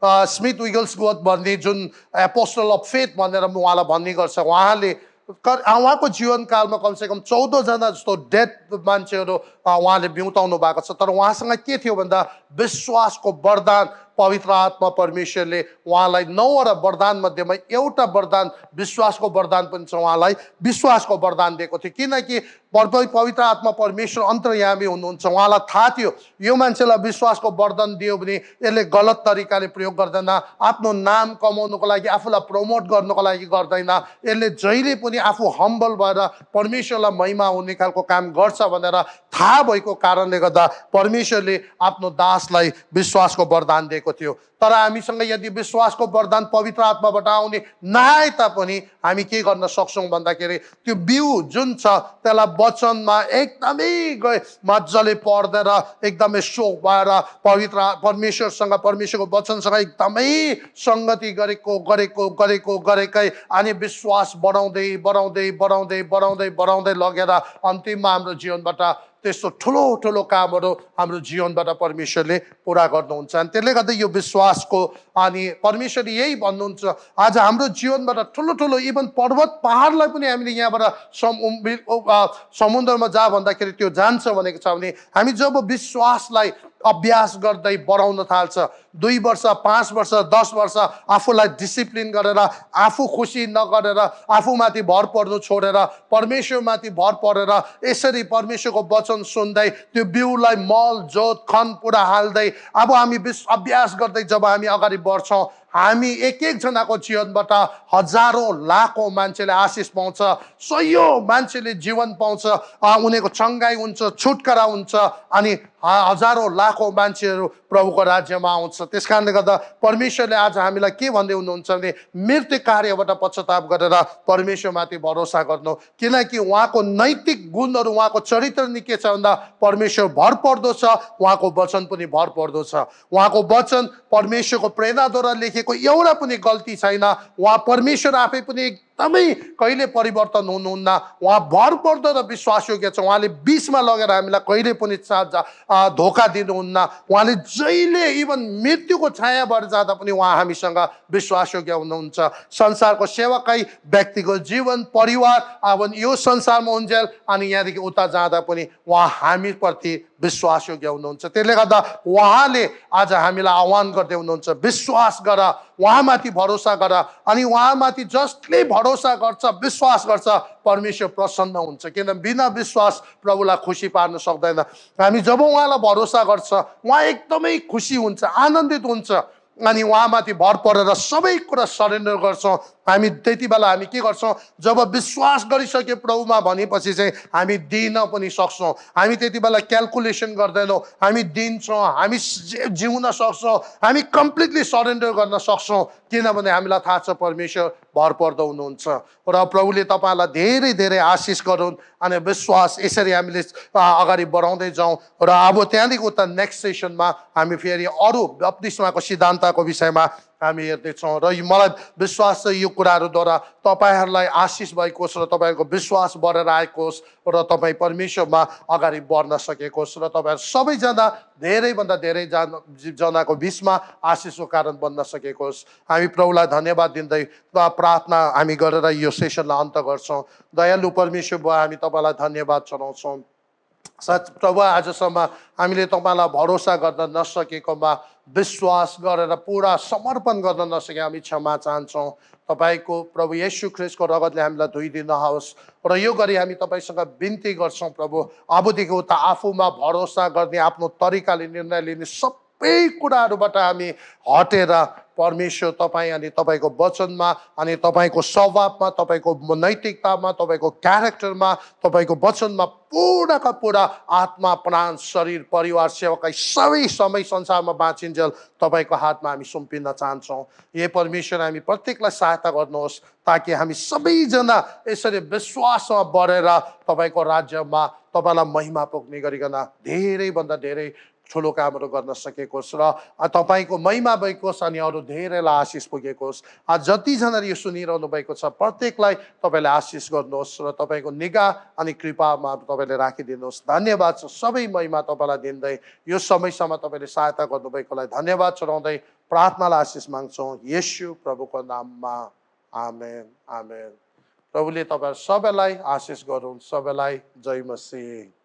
स्मिथ विगल्सवर्थ भन्ने जुन एपोस्टल अफ फेथ भनेर उहाँलाई भन्ने गर्छ, उहाँको जीवनकालमा कमसेकम 14 जना जस्तो डेथ मान्छेहरू उहाँले बिउताउनु भएको छ। तर उहाँसँग के थियो भन्दा विश्वासको वरदान, पवित्र आत्मा परमेश्वरले उहाँलाई 9वटा वरदान मध्येमा एउटा वरदान विश्वासको वरदान पनि छ, उहाँलाई विश्वासको वरदान दिएको थियो। किनकि पवित्र आत्मा परमेश्वर अन्तर्यामी हुनुहुन्छ, उहाँलाई थाहा थियो यो मान्छेलाई विश्वासको वरदान दियो भने यसले गलत तरिकाले प्रयोग गर्दैन, आफ्नो नाम कमाउनुको लागि, आफूलाई प्रमोट गर्नुको लागि गर्दैन, यसले जहिले पनि आफू हम्बल भएर परमेश्वरलाई महिमा हुने खालको काम गर्छ भनेर थाहा भएको कारणले गर्दा परमेश्वरले आफ्नो दासलाई विश्वासको वरदान दिएको थियो। तर हामीसँग यदि विश्वासको वरदान पवित्र आत्माबाट आउने नआए तापनि हामी के गर्न सक्छौँ भन्दाखेरि त्यो बिउ जुन छ त्यसलाई वचनमा एकदमै मजाले पढ्दै र एकदमै सोख भएर परमेश्वरसँग, परमेश्वरको वचनसँग एकदमै सङ्गति गरेकै अनि विश्वास बढाउँदै बढाउँदै बढाउँदै बढाउँदै बढाउँदै लगेर अन्तिममा हाम्रो जीवनबाट त्यस्तो ठुलो ठुलो कामहरू हाम्रो जीवनबाट परमेश्वरले पुरा गर्नुहुन्छ। अनि त्यसले गर्दा यो विश्वासको, अनि परमेश्वरले यही भन्नुहुन्छ, आज हाम्रो जीवनबाट ठुलो ठुलो इभन पर्वत पहाडलाई पनि हामीले यहाँबाट समुद्रमा जा भन्दाखेरि त्यो जान्छ भनेको छ भने हामी जब विश्वासलाई अभ्यास गर्दै बढाउन थाल्छ, 2 वर्ष 5 वर्ष 10 वर्ष आफूलाई डिसिप्लिन गरेर, आफू खुसी नगरेर, आफूमाथि भर पर्नु छोडेर परमेश्वरमाथि भर परेर यसरी परमेश्वरको वचन सुन्दै त्यो बिउलाई मल जोत खन पुरा हाल्दै अब हामी अभ्यास गर्दै जब हामी अगाडि बढ्छौँ, हामी एक जनाको जीवनबाट हजारौँ लाखौँ मान्छेले आशिष पाउँछ, सयौँ मान्छेले जीवन पाउँछ, उनीहरूको चङ्गाई हुन्छ, छुटकारा हुन्छ, अनि हजारौँ लाखौँ मान्छेहरू प्रभुको राज्यमा आउँछ। त्यस कारणले गर्दा परमेश्वरले आज हामीलाई के भन्दै हुनुहुन्छ भने मृत्यु कार्यबाट पश्चाताप गरेर परमेश्वरमाथि भरोसा गर्नु, किनकि उहाँको नैतिक गुणहरू, उहाँको चरित्र नि के छ भन्दा परमेश्वर भर पर्दो छ, उहाँको वचन पनि भर पर्दो छ। उहाँको वचन परमेश्वरको प्रेरणाद्वारा लेखेको एउटा पनि गल्ती छैन। उहाँ परमेश्वर आफै पनि एकदमै कहिले परिवर्तन हुनुहुन्न। उहाँ भर पर्दो र विश्वासयोग्य छ। उहाँले बिचमा लगेर हामीलाई कहिले पनि धोका दिनुहुन्न। उहाँले जहिले इभन मृत्युको छायाबाट जाँदा पनि उहाँ हामीसँग विश्वासयोग्य हुनुहुन्छ। संसारको सेवाकै, व्यक्तिको जीवन, परिवार, अब यो संसारमा हुन्जेल अनि यहाँदेखि उता जाँदा पनि उहाँ हामीप्रति विश्वासयोग्य हुनुहुन्छ। त्यसले गर्दा उहाँले आज हामीलाई आह्वान गर्दै हुनुहुन्छ, विश्वास गर, उहाँमाथि भरोसा गर। अनि उहाँमाथि जसले भरोसा गर्छ, विश्वास गर्छ, परमेश्वर प्रसन्न हुन्छ। किन बिना विश्वास प्रभुलाई खुसी पार्न सक्दैन। हामी जब उहाँलाई भरोसा गर्छ, उहाँ एकदमै खुसी हुन्छ, आनन्दित हुन्छ। अनि उहाँमाथि भर परेर सबै कुरा सरेन्डर गर्छौँ। हामी त्यति बेला हामी के गर्छौँ, जब विश्वास गरिसके प्रभुमा भनेपछि चाहिँ हामी दिन पनि सक्छौँ। हामी त्यति बेला क्यालकुलेसन गर्दैनौँ, हामी दिन्छौँ, हामी जिउन सक्छौँ, हामी कम्प्लिटली सरेन्डर गर्न सक्छौँ। किनभने हामीलाई थाहा छ परमेश्वर भर पर्दो हुनुहुन्छ। र प्रभुले तपाईँलाई धेरै धेरै आशिष गरून्। अनि विश्वास यसरी हामीले अगाडि बढाउँदै जाउँ। र अब त्यहाँदेखि उता नेक्स्ट सेसनमा हामी फेरि अरू बप्तिस्माको सिद्धान्तको विषयमा हामी हेर्दैछौँ। र मलाई विश्वास छ यो कुराहरूद्वारा तपाईँहरूलाई आशिष भएको होस् र तपाईँहरूको विश्वास बढेर आएको होस् र तपाईँ परमेश्वरमा अगाडि बढ्न सकेको होस् र तपाईँहरू सबैजना धेरैभन्दा धेरै जनाको बिचमा आशिषको कारण बन्न सकेको होस्। हामी प्रभुलाई धन्यवाद दिँदै प्रार्थना हामी गरेर यो सेसनलाई अन्त गर्छौँ। दयालु परमेश्वर बुवा, हामी तपाईँलाई धन्यवाद चढाउँछौँ। प्रभु, आजसम्म हामीले तपाईँलाई भरोसा गर्न नसकेकोमा, विश्वास गरेर पुरा समर्पण गर्न नसके हामी क्षमा चाहन्छौँ। तपाईँको प्रभु येशू ख्रीष्टको रगतले हामीलाई धोइदिनुहोस्। र यो गरी हामी तपाईँसँग बिन्ती गर्छौँ प्रभु, अबदेखि उता आफूमा भरोसा गर्ने, आफ्नो तरिकाले निर्णय लिने सबै कुराहरूबाट हामी हटेर परमेश्वर तपाईँ अनि तपाईँको वचनमा अनि तपाईँको स्वभावमा, तपाईँको नैतिकतामा, तपाईँको क्यारेक्टरमा, तपाईँको वचनमा पुराका पुरा आत्मा, प्राण, शरीर, परिवार, सेवाकै सबै समय संसारमा बाँचिन्जेल तपाईँको हातमा हामी सुम्पिन चाहन्छौँ। हे परमेश्वर, हामी प्रत्येकलाई सहायता गर्नुहोस् ताकि हामी सबैजना यसरी विश्वासमा बढेर तपाईँको राज्यमा तपाईँलाई महिमा पुग्ने गरिकन धेरैभन्दा धेरै ठुलो कामहरू गर्न सकेको होस् र तपाईँको महिमा भएको होस् अनि अरू धेरैलाई आशिष पुगेको होस्। जतिजनाले यो सुनिरहनु भएको छ प्रत्येकलाई तपाईँले आशिष गर्नुहोस् र तपाईँको निगाह अनि कृपामा तपाईँले राखिदिनुहोस्। धन्यवाद छ, सबै महिमा तपाईँलाई दिँदै यो समयसम्म तपाईँले सहायता गर्नुभएकोलाई धन्यवाद चढाउँदै प्रार्थनालाई आशिष माग्छौँ येशू प्रभुको नाममा। आमेन, आमेन। प्रभुले तपाईँ सबैलाई आशिष गरून्। सबैलाई जय मसीह।